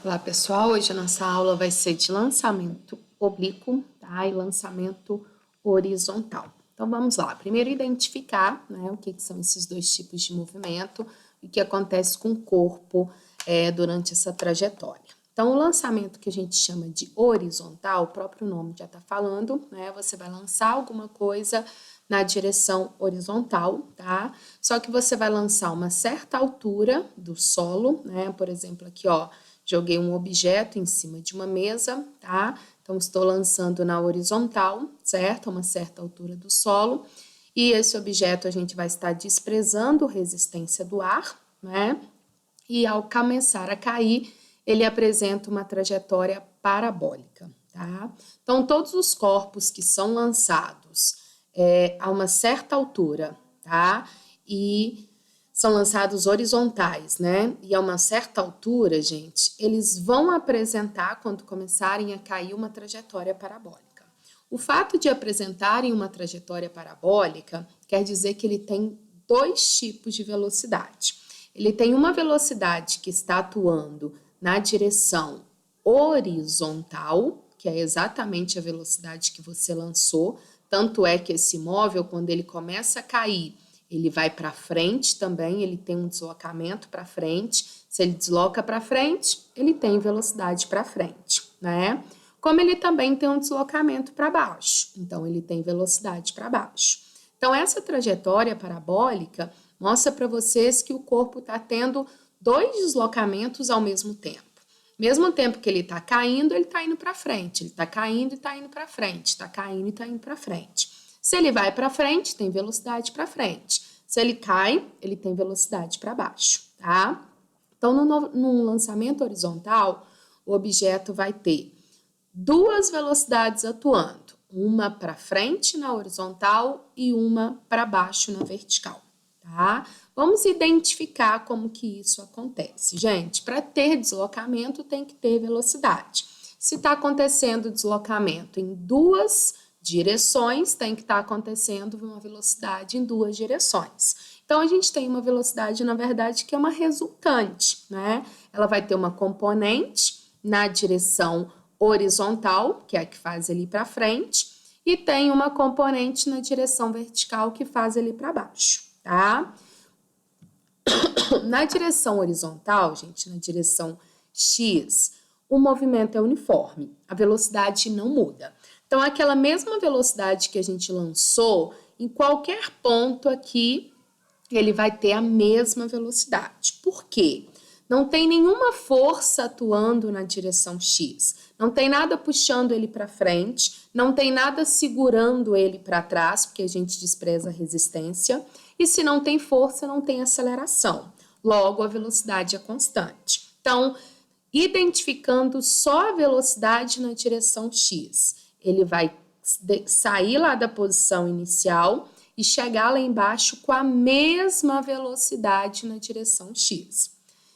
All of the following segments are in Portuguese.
Olá pessoal, hoje a nossa aula vai ser de lançamento oblíquo, tá? E lançamento horizontal. Então vamos lá, primeiro identificar, né, o que são esses dois tipos de movimento e o que acontece com o corpo durante essa trajetória. Então o lançamento que a gente chama de horizontal, o próprio nome já está falando, né? Você vai lançar alguma coisa na direção horizontal, tá? Só que você vai lançar uma certa altura do solo, né? Por exemplo, aqui, ó, joguei um objeto em cima de uma mesa, tá? Então, estou lançando na horizontal, certo? A uma certa altura do solo. E esse objeto a gente vai estar desprezando a resistência do ar, né? E ao começar a cair, ele apresenta uma trajetória parabólica, tá? Então, todos os corpos que são lançados a uma certa altura, tá? E são lançados horizontais, né? E a uma certa altura, gente, eles vão apresentar, quando começarem a cair, uma trajetória parabólica. O fato de apresentarem uma trajetória parabólica quer dizer que ele tem dois tipos de velocidade. Ele tem uma velocidade que está atuando na direção horizontal, que é exatamente a velocidade que você lançou, tanto é que esse móvel, quando ele começa a cair, ele vai para frente também, ele tem um deslocamento para frente. Se ele desloca para frente, ele tem velocidade para frente, né? Como ele também tem um deslocamento para baixo, então ele tem velocidade para baixo. Então, essa trajetória parabólica mostra para vocês que o corpo está tendo dois deslocamentos ao mesmo tempo. Mesmo tempo que ele está caindo, ele está indo para frente, ele está caindo e está indo para frente, está caindo e está indo para frente. Se ele vai para frente, tem velocidade para frente. Se ele cai, ele tem velocidade para baixo, tá? Então, no lançamento horizontal, o objeto vai ter duas velocidades atuando, uma para frente na horizontal e uma para baixo na vertical, tá? Vamos identificar como que isso acontece. Gente, para ter deslocamento tem que ter velocidade. Se está acontecendo deslocamento em duas direções, tem que estar acontecendo uma velocidade em duas direções. Então, a gente tem uma velocidade, na verdade, que é uma resultante, né? Ela vai ter uma componente na direção horizontal, que é a que faz ele para frente, e tem uma componente na direção vertical que faz ele para baixo, tá? Na direção horizontal, gente, na direção X, o movimento é uniforme, a velocidade não muda. Então, aquela mesma velocidade que a gente lançou, em qualquer ponto aqui, ele vai ter a mesma velocidade. Por quê? Não tem nenhuma força atuando na direção X. Não tem nada puxando ele para frente, não tem nada segurando ele para trás, porque a gente despreza a resistência. E se não tem força, não tem aceleração. Logo, a velocidade é constante. Então, identificando só a velocidade na direção X, ele vai sair lá da posição inicial e chegar lá embaixo com a mesma velocidade na direção X.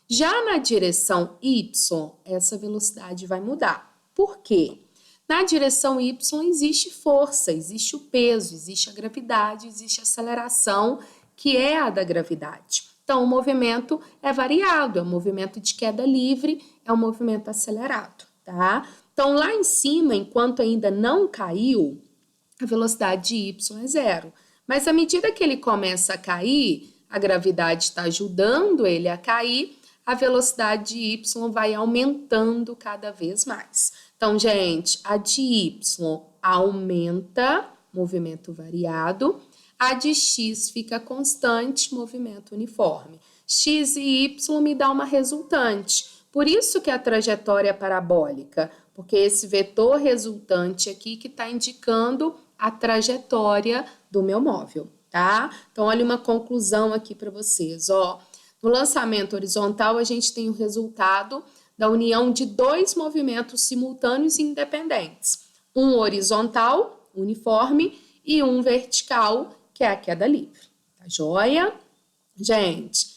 Já na direção Y, essa velocidade vai mudar. Por quê? Na direção Y existe força, existe o peso, existe a gravidade, existe a aceleração, que é a da gravidade. Então, o movimento é variado, é um movimento de queda livre, é um movimento acelerado, tá? Então, lá em cima, enquanto ainda não caiu, a velocidade de y é zero. Mas à medida que ele começa a cair, a gravidade está ajudando ele a cair, a velocidade de y vai aumentando cada vez mais. Então, gente, a de y aumenta, movimento variado, a de x fica constante, movimento uniforme. X e y me dá uma resultante. Por isso que a trajetória é parabólica, porque esse vetor resultante aqui que está indicando a trajetória do meu móvel, tá? Então, olha uma conclusão aqui para vocês, ó. No lançamento horizontal, a gente tem o resultado da união de dois movimentos simultâneos e independentes. Um horizontal, uniforme, e um vertical, que é a queda livre. Tá joia? Gente,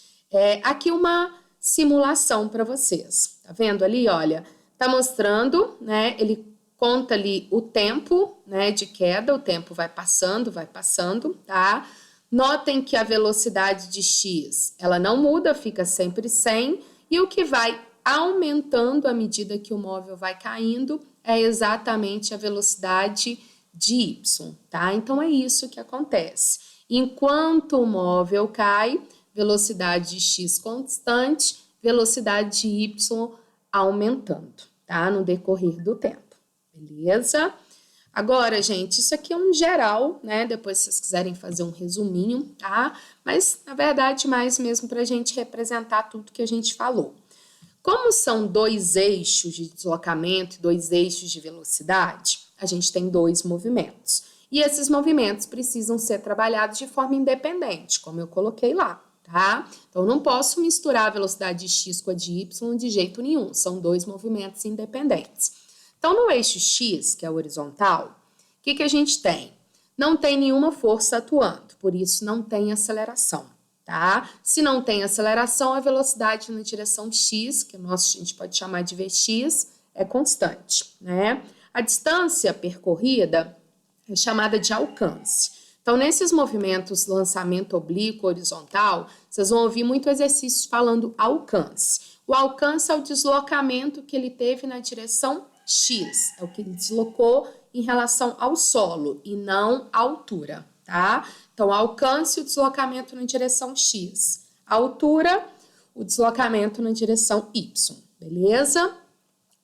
aqui uma simulação para vocês. Tá vendo ali? Olha, tá mostrando, né? Ele conta ali o tempo, né, de queda, o tempo vai passando, tá? Notem que a velocidade de x, ela não muda, fica sempre 100, e o que vai aumentando à medida que o móvel vai caindo é exatamente a velocidade de y, tá? Então, é isso que acontece. Enquanto o móvel cai, velocidade de x constante, velocidade de y aumentando, tá? No decorrer do tempo, beleza? Agora, gente, isso aqui é um geral, né? Depois, se vocês quiserem fazer um resuminho, tá? Mas, na verdade, mais mesmo para a gente representar tudo que a gente falou. Como são dois eixos de deslocamento e dois eixos de velocidade, a gente tem dois movimentos. E esses movimentos precisam ser trabalhados de forma independente, como eu coloquei lá, tá? Então, não posso misturar a velocidade de x com a de y de jeito nenhum. São dois movimentos independentes. Então, no eixo x, que é o horizontal, o que a gente tem? Não tem nenhuma força atuando, por isso não tem aceleração, tá? Se não tem aceleração, a velocidade na direção x, que a gente pode chamar de vx, é constante, né? A distância percorrida é chamada de alcance. Então, nesses movimentos lançamento oblíquo, horizontal, vocês vão ouvir muito exercícios falando alcance. O alcance é o deslocamento que ele teve na direção x, é o que ele deslocou em relação ao solo e não à altura, tá? Então, alcance, o deslocamento na direção x. A altura, o deslocamento na direção y, beleza?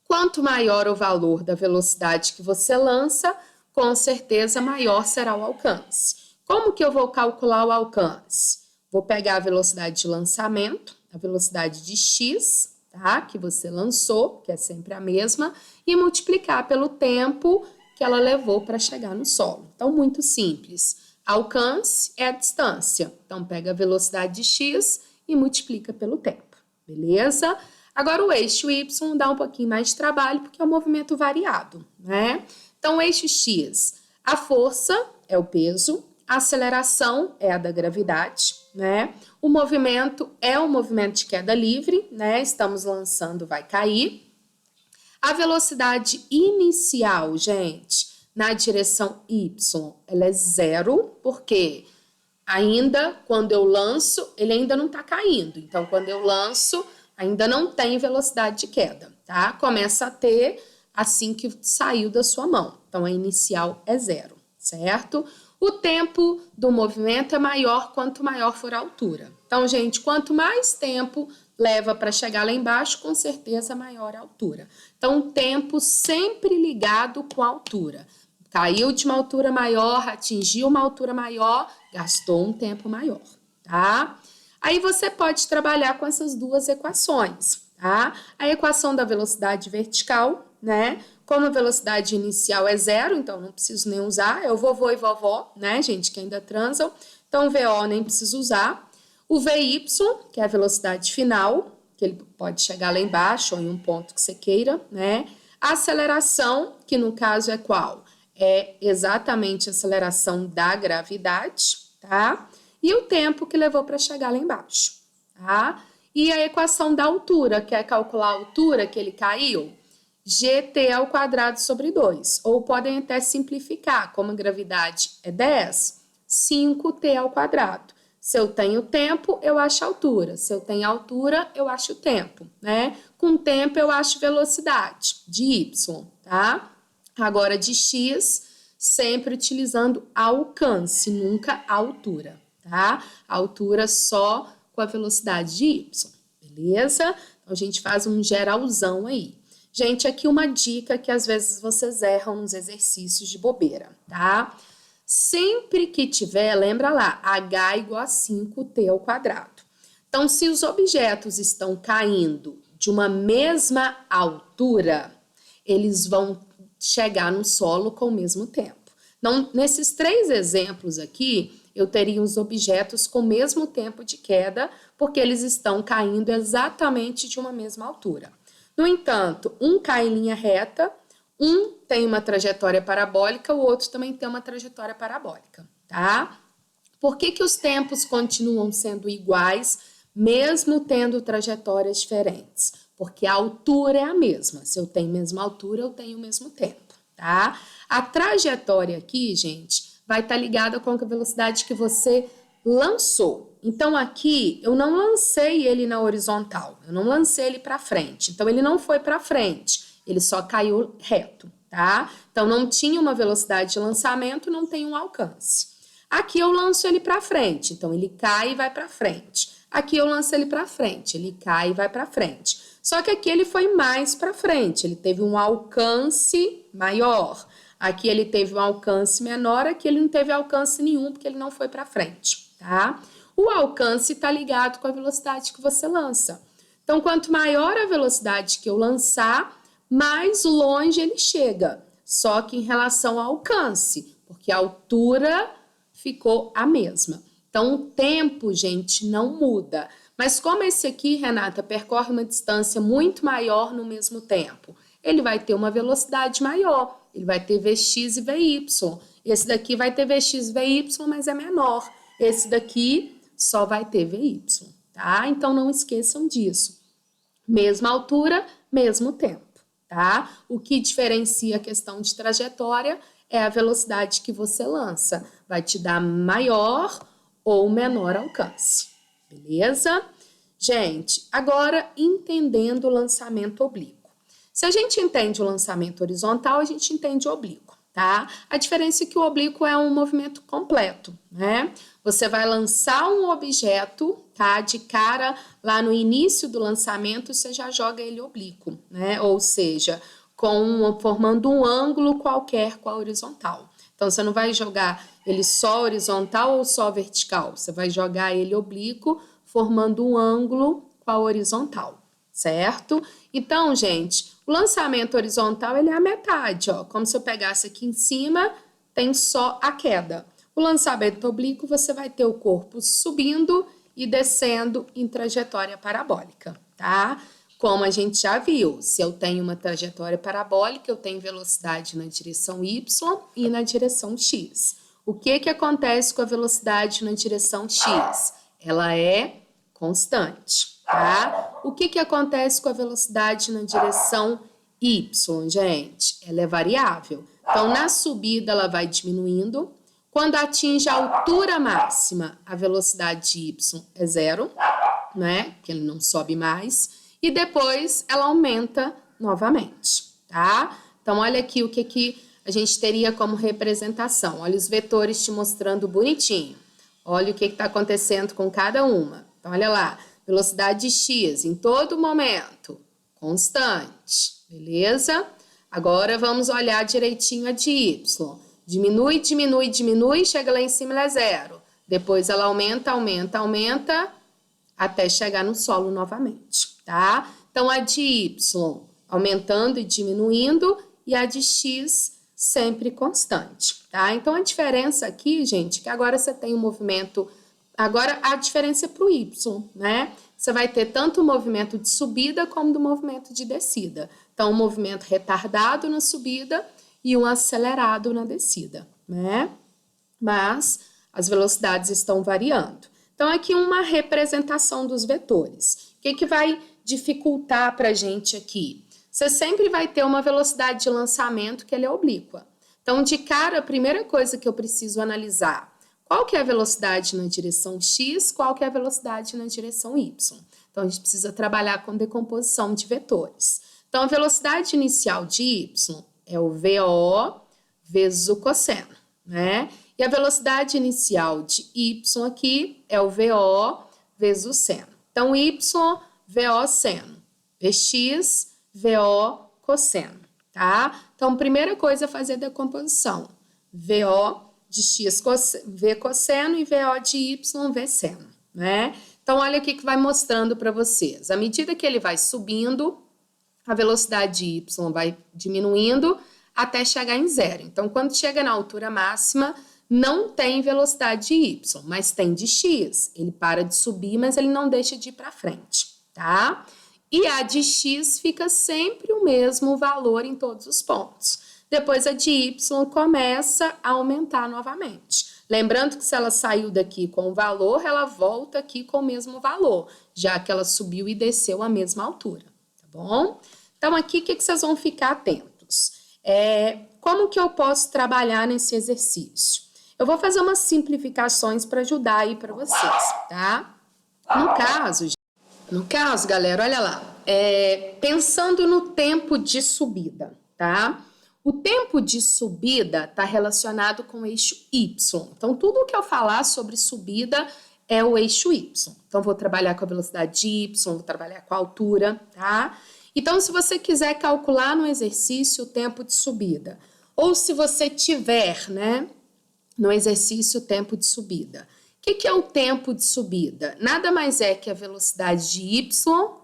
Quanto maior o valor da velocidade que você lança, com certeza maior será o alcance. Como que eu vou calcular o alcance? Vou pegar a velocidade de lançamento, a velocidade de x, tá? Que você lançou, que é sempre a mesma, e multiplicar pelo tempo que ela levou para chegar no solo. Então, muito simples. Alcance é a distância. Então, pega a velocidade de x e multiplica pelo tempo, beleza? Agora, o eixo y dá um pouquinho mais de trabalho, porque é um movimento variado, né? Então, o eixo x, a força é o peso, a aceleração é a da gravidade, né? O movimento é um movimento de queda livre, né? Estamos lançando, vai cair. A velocidade inicial, gente, na direção y, ela é zero, porque ainda quando eu lanço, ele ainda não está caindo. Então, quando eu lanço, ainda não tem velocidade de queda, tá? Começa a ter assim que saiu da sua mão. Então, a inicial é zero, certo? O tempo do movimento é maior quanto maior for a altura. Então, gente, quanto mais tempo leva para chegar lá embaixo, com certeza maior a altura. Então, o tempo sempre ligado com a altura. Caiu de uma altura maior, atingiu uma altura maior, gastou um tempo maior, tá? Aí você pode trabalhar com essas duas equações, tá? A equação da velocidade vertical, né? Como a velocidade inicial é zero, então não preciso nem usar, é o vovô e vovó, né, gente, que ainda transam. Então, VO nem preciso usar. O VY, que é a velocidade final, que ele pode chegar lá embaixo ou em um ponto que você queira, né? A aceleração, que no caso é qual? É exatamente a aceleração da gravidade, tá? E o tempo que levou para chegar lá embaixo, tá? E a equação da altura, que é calcular a altura que ele caiu, gt ao quadrado sobre 2. Ou podem até simplificar, como a gravidade é 10, 5t ao quadrado. Se eu tenho tempo, eu acho a altura. Se eu tenho altura, eu acho o tempo, né? Com tempo, eu acho velocidade de y, tá? Agora, de x, sempre utilizando alcance, nunca altura, tá? A altura só com a velocidade de y, beleza? Então, a gente faz um geralzão aí. Gente, aqui uma dica que às vezes vocês erram nos exercícios de bobeira, tá? Sempre que tiver, lembra lá, h igual a 5t ao quadrado. Então, se os objetos estão caindo de uma mesma altura, eles vão chegar no solo com o mesmo tempo. Então, nesses 3 exemplos aqui, eu teria os objetos com o mesmo tempo de queda, porque eles estão caindo exatamente de uma mesma altura. No entanto, um cai em linha reta, um tem uma trajetória parabólica, o outro também tem uma trajetória parabólica, tá? Por que os tempos continuam sendo iguais, mesmo tendo trajetórias diferentes? Porque a altura é a mesma. Se eu tenho a mesma altura, eu tenho o mesmo tempo, tá? A trajetória aqui, gente, vai estar ligada com a velocidade que você lançou. Então, aqui, eu não lancei ele na horizontal, eu não lancei ele para frente. Então, ele não foi para frente, ele só caiu reto, tá? Então, não tinha uma velocidade de lançamento, não tem um alcance. Aqui, eu lanço ele para frente, então, ele cai e vai para frente. Aqui, eu lanço ele para frente, ele cai e vai para frente. Só que aqui, ele foi mais para frente, ele teve um alcance maior. Aqui, ele teve um alcance menor, aqui, ele não teve alcance nenhum, porque ele não foi para frente, tá? O alcance está ligado com a velocidade que você lança. Então, quanto maior a velocidade que eu lançar, mais longe ele chega. Só que em relação ao alcance, porque a altura ficou a mesma. Então, o tempo, gente, não muda. Mas como esse aqui, Renata, percorre uma distância muito maior no mesmo tempo, ele vai ter uma velocidade maior. Ele vai ter Vx e Vy. Esse daqui vai ter Vx e Vy, mas é menor. Esse daqui só vai ter Vy, tá? Então, não esqueçam disso. Mesma altura, mesmo tempo, tá? O que diferencia a questão de trajetória é a velocidade que você lança. Vai te dar maior ou menor alcance, beleza? Gente, agora entendendo o lançamento oblíquo. Se a gente entende o lançamento horizontal, a gente entende o oblíquo, tá? A diferença é que o oblíquo é um movimento completo, né? Você vai lançar um objeto, tá? De cara, lá no início do lançamento, você já joga ele oblíquo, né? Ou seja, formando um ângulo qualquer com a horizontal. Então, você não vai jogar ele só horizontal ou só vertical. Você vai jogar ele oblíquo, formando um ângulo com a horizontal, certo? Então, gente, o lançamento horizontal, ele é a metade, ó. Como se eu pegasse aqui em cima, tem só a queda. O lançamento oblíquo, você vai ter o corpo subindo e descendo em trajetória parabólica, tá? Como a gente já viu, se eu tenho uma trajetória parabólica, eu tenho velocidade na direção Y e na direção X. O que acontece com a velocidade na direção X? Ela é constante, tá? O que acontece com a velocidade na direção Y, gente? Ela é variável. Então, na subida, ela vai diminuindo. Quando atinge a altura máxima, a velocidade de y é zero, né? Porque ele não sobe mais. E depois ela aumenta novamente, tá? Então, olha aqui o que a gente teria como representação. Olha os vetores te mostrando bonitinho. Olha o que está acontecendo com cada uma. Então, olha lá. Velocidade de x em todo momento, constante, beleza? Agora, vamos olhar direitinho a de y. Diminui, diminui, diminui, chega lá em cima, ela é zero. Depois ela aumenta, aumenta, aumenta, até chegar no solo novamente, tá? Então, a de y aumentando e diminuindo e a de x sempre constante, tá? Então, a diferença aqui, gente, que agora você tem um movimento... Agora, a diferença é para o y, né? Você vai ter tanto o movimento de subida como do movimento de descida. Então, um movimento retardado na subida e um acelerado na descida, né? Mas as velocidades estão variando. Então, aqui uma representação dos vetores. O que vai dificultar para a gente aqui? Você sempre vai ter uma velocidade de lançamento que ela é oblíqua. Então, de cara, a primeira coisa que eu preciso analisar, qual que é a velocidade na direção x, qual que é a velocidade na direção y. Então, a gente precisa trabalhar com decomposição de vetores. Então, a velocidade inicial de y é o VO vezes o cosseno, né? E a velocidade inicial de y aqui é o VO vezes o seno. Então, y, VO seno. Vx, VO cosseno, tá? Então, primeira coisa é fazer a decomposição. VO de x, V cosseno e VO de y, V seno, né? Então, olha o que vai mostrando para vocês. À medida que ele vai subindo, a velocidade de y vai diminuindo até chegar em zero. Então, quando chega na altura máxima, não tem velocidade de y, mas tem de x. Ele para de subir, mas ele não deixa de ir para frente, tá? E a de x fica sempre o mesmo valor em todos os pontos. Depois a de y começa a aumentar novamente. Lembrando que se ela saiu daqui com o valor, ela volta aqui com o mesmo valor, já que ela subiu e desceu a mesma altura, tá bom? Então, aqui, o que vocês vão ficar atentos? Como que eu posso trabalhar nesse exercício? Eu vou fazer umas simplificações para ajudar aí para vocês, tá? No caso, galera, olha lá, pensando no tempo de subida, tá? O tempo de subida está relacionado com o eixo Y. Então, tudo que eu falar sobre subida é o eixo Y. Então, vou trabalhar com a velocidade de Y, vou trabalhar com a altura, tá? Então, se você quiser calcular no exercício o tempo de subida, ou se você tiver, né, no exercício o tempo de subida. O que é o tempo de subida? Nada mais é que a velocidade de y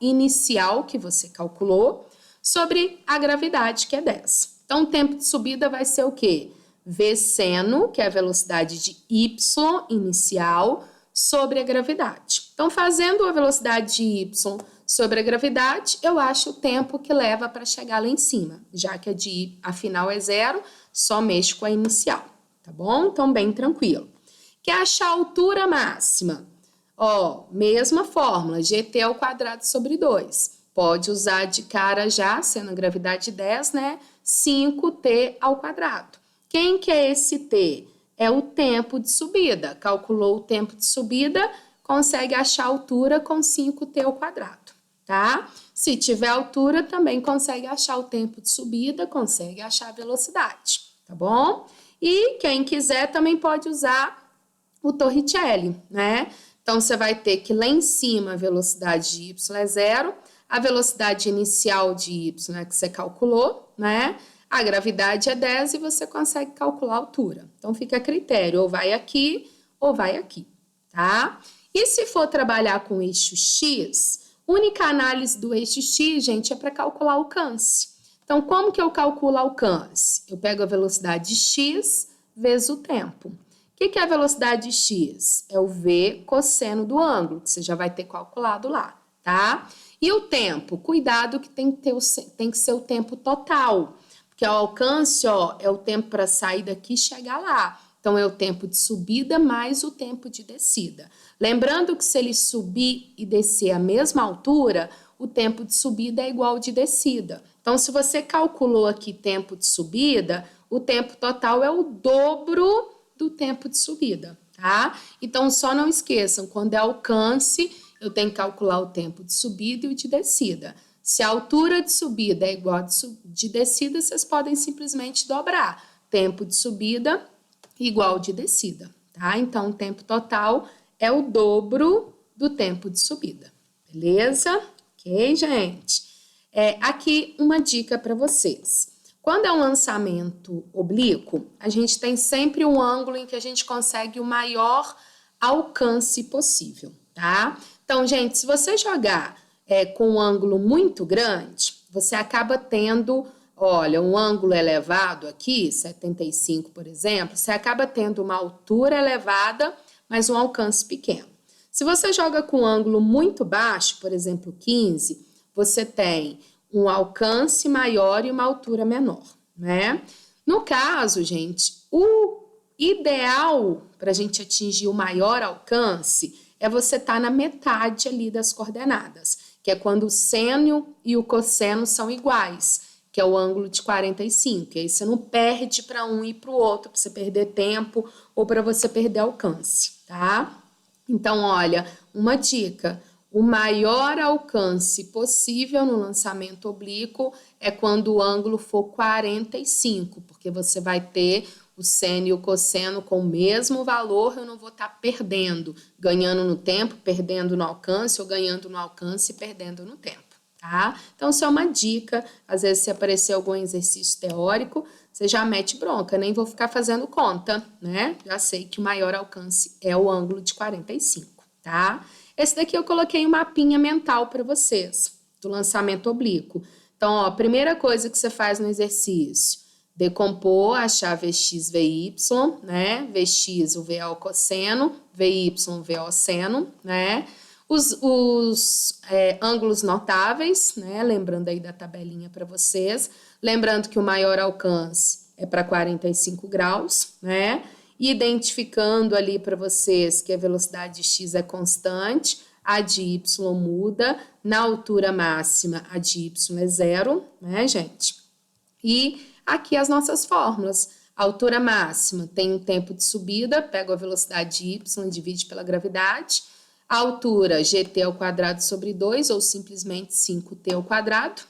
inicial que você calculou sobre a gravidade, que é 10. Então, o tempo de subida vai ser o quê? V seno, que é a velocidade de y inicial, sobre a gravidade. Então, fazendo a velocidade de y sobre a gravidade, eu acho o tempo que leva para chegar lá em cima. Já que a final é 0, só mexo com a inicial, tá bom? Então, bem tranquilo. Quer achar a altura máxima? Ó, mesma fórmula, gt ao quadrado sobre 2. Pode usar de cara já, sendo a gravidade 10, né? 5t ao quadrado. Quem que é esse t? É o tempo de subida. Calculou o tempo de subida, consegue achar a altura com 5t ao quadrado, tá? Se tiver altura, também consegue achar o tempo de subida, consegue achar a velocidade, tá bom? E quem quiser também pode usar o Torricelli, né? Então, você vai ter que lá em cima a velocidade de y é 0, a velocidade inicial de y, né, que você calculou, né? A gravidade é 10 e você consegue calcular a altura. Então, fica a critério, ou vai aqui ou vai aqui, tá? E se for trabalhar com o eixo X, única análise do eixo X, gente, é para calcular o alcance. Então, como que eu calculo o alcance? Eu pego a velocidade de x vezes o tempo. O que é a velocidade de x? É o v cosseno do ângulo, que você já vai ter calculado lá, tá? E o tempo? Cuidado que tem que ser o tempo total, porque o alcance, ó, é o tempo para sair daqui e chegar lá. Então, é o tempo de subida mais o tempo de descida. Lembrando que se ele subir e descer a mesma altura, o tempo de subida é igual ao de descida. Então, se você calculou aqui tempo de subida, o tempo total é o dobro do tempo de subida, tá? Então, só não esqueçam, quando é alcance, eu tenho que calcular o tempo de subida e o de descida. Se a altura de subida é igual a de descida, vocês podem simplesmente dobrar. Tempo de subida igual de descida, tá? Então, o tempo total é o dobro do tempo de subida, beleza? Ok, gente? Aqui uma dica para vocês. Quando é um lançamento oblíquo, a gente tem sempre um ângulo em que a gente consegue o maior alcance possível, tá? Então, gente, se você jogar com um ângulo muito grande, você acaba tendo, olha, um ângulo elevado aqui, 75, por exemplo, você acaba tendo uma altura elevada, mas um alcance pequeno. Se você joga com um ângulo muito baixo, por exemplo, 15, você tem um alcance maior e uma altura menor, né? No caso, gente, o ideal para a gente atingir o maior alcance é você estar na metade ali das coordenadas, que é quando o seno e o cosseno são iguais, que é o ângulo de 45. E aí você não perde para um e para o outro, para você perder tempo ou para você perder alcance, tá? Então, olha, uma dica: o maior alcance possível no lançamento oblíquo é quando o ângulo for 45, porque você vai ter o seno e o cosseno com o mesmo valor, eu não vou estar perdendo, ganhando no tempo, perdendo no alcance, ou ganhando no alcance e perdendo no tempo, tá? Então, isso é uma dica. Às vezes, se aparecer algum exercício teórico, você já mete bronca, nem vou ficar fazendo conta, né? Já sei que o maior alcance é o ângulo de 45, tá? Esse daqui eu coloquei um mapinha mental para vocês, do lançamento oblíquo. Então, ó, a primeira coisa que você faz no exercício, decompor, achar Vx, Vy, né? Vx, o VO cosseno, Vy, VO seno, né? Os ângulos notáveis, né? Lembrando aí da tabelinha para vocês. Lembrando que o maior alcance é para 45 graus, né? Identificando ali para vocês que a velocidade de x é constante, a de y muda, na altura máxima a de y é 0, né, gente? E aqui as nossas fórmulas. A altura máxima tem um tempo de subida, pego a velocidade y, divide pela gravidade. A altura gt² sobre 2, ou simplesmente 5t².